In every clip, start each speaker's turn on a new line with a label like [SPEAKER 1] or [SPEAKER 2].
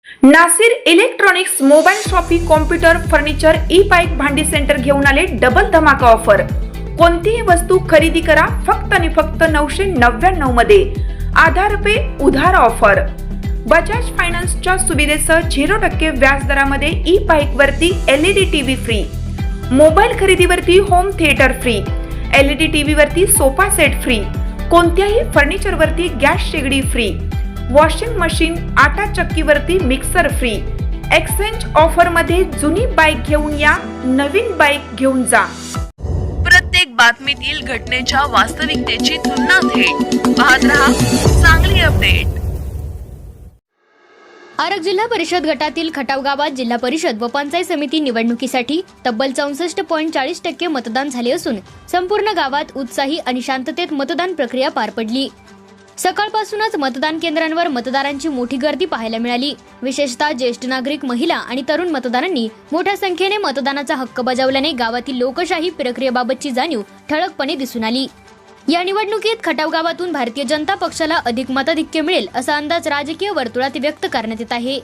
[SPEAKER 1] Nasir electronics mobile shoppe computer furniture e bike भांडी centre घेऊन आले डबल धमाका ऑफर। कोणतीही वस्तू खरेदी करा फक्त आणि फक्त 999 मध्ये। आधार पे उधार ऑफर। बजाज फायनान्सच्या सुविधेसह 0% व्याज दरामध्ये ई बाईक वरती LED टीव्ही फ्री, मोबाईल खरेदीवरती home theatre free, LED TV वरती सोफा सेट फ्री, कोणत्याही फर्निचर वरती गॅस शेगडी फ्री, वॉशिंग मशीन आटा चक्कीवरती मिक्सर फ्री। एक्सचेंज ऑफर मध्ये जुनी बाईक घेऊन या, नवीन बाईक घेऊन जा।
[SPEAKER 2] प्रत्येक बातमीतील घटनेच्या वास्तविकतेची तुलना थेट पाहत रहा चांगली अपडेट।
[SPEAKER 3] आरग जिल्हा परिषद गटातील खटाव गावात जिल्हा परिषद व पंचायत समिती निवडणुकीसाठी तब्बल 64.40% मतदान झाले असून संपूर्ण गावात उत्साही आणि शांततेत मतदान प्रक्रिया पार पडली। सकाळपासूनच मतदान केंद्रांवर मतदारांची मोठी गर्दी पाहायला मिळाली। विशेषतः ज्येष्ठ नागरिक, महिला आणि तरुण मतदारांनी मोठ्या संख्येने मतदानाचा हक्क बजावल्याने गावातील लोकशाही प्रक्रियेबाबतची जाणीव ठळकपणे दिसून आली। या निवडणुकीत खटाव गावातून भारतीय जनता पक्षाला अधिक मताधिक्य मिळेल असा अंदाज राजकीय वर्तुळात व्यक्त करण्यात येत आहे।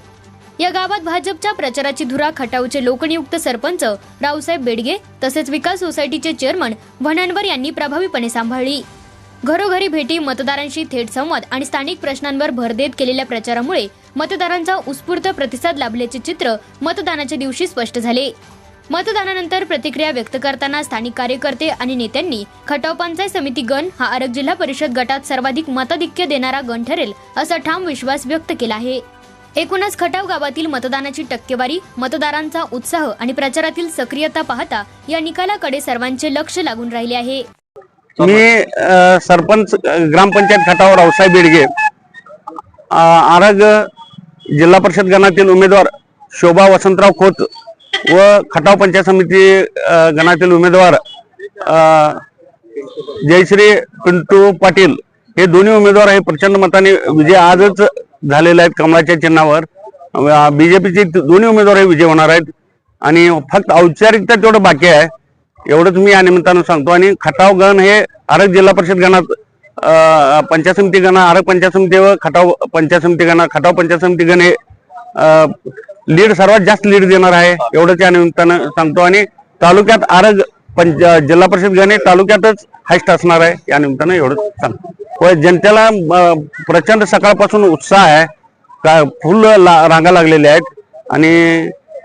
[SPEAKER 3] या गावात भाजपच्या प्रचाराची धुरा खटावचे लोकनियुक्त सरपंच रावसाहेब बेडगे तसेच विकास सोसायटीचे चेअरमन वनांवर यांनी प्रभावीपणे सांभाळली। घरोघरी भेटी, मतदारांशी थेट संवाद आणि स्थानिक प्रश्नांवर भर देत केलेल्या प्रचारामुळे मतदारांचा उत्स्फूर्त प्रतिसाद लाभल्याचे चित्र मतदानाच्या दिवशी स्पष्ट झाले। मतदानानंतर प्रतिक्रिया व्यक्त करताना स्थानिक कार्यकर्ते आणि नेत्यांनी खटाव पंचायत समिती गण हा आरग जिल्हा परिषद गटात सर्वाधिक मताधिक्य देणारा गण ठरेल असा ठाम विश्वास व्यक्त केला आहे। एकूणच खटाव गावातील मतदानाची टक्केवारी, मतदारांचा उत्साह आणि प्रचारातील सक्रियता पाहता या निकालाकडे सर्वांचे लक्ष लागून राहिले आहे।
[SPEAKER 4] मी सरपंच ग्रामपंचायत खटाव रावसाहेब बेडगे, आरग जिल्हा परिषद गणातील उमेदवार शोभा वसंतराव खोत व खटाव पंचायत समिती गणातील उमेदवार जयश्री पिंटू पाटील हे दोन्ही उमेदवार हे प्रचंड मताने विजय आजच झालेले आहेत। कमळाच्या चिन्हावर बीजेपीचे दोन्ही उमेदवार हे विजय होणार आहेत आणि फक्त औपचारिकता तेवढं बाकी आहे, एवढंच मी या निमित्तानं सांगतो। आणि खटाव गण हे आरग जिल्हा परिषद गणात पंचायत समिती गण, आरग पंचायत समिती व खटाव पंचायत समिती गण, खटाव पंचायत समिती गण हे लीड सर्वात जास्त लीड देणार आहे, एवढंच या निमित्तानं सांगतो। आणि तालुक्यात आरग जिल्हा परिषद गण हे तालुक्यातच हायस्ट असणार आहे, या निमित्तानं एवढंच सांगतो। व जनतेला प्रचंड सकाळपासून उत्साह आहे, फुल रांगा लागलेल्या आहेत आणि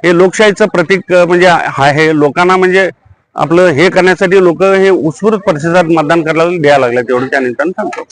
[SPEAKER 4] हे लोकशाहीचं प्रतीक म्हणजे आहे। लोकांना म्हणजे आपलं हे करण्यासाठी लोक हे उत्स्फूर्त प्रतिसाद मतदान करायला द्यायला लागले, तेवढं त्या निमित्तानं सांगतो।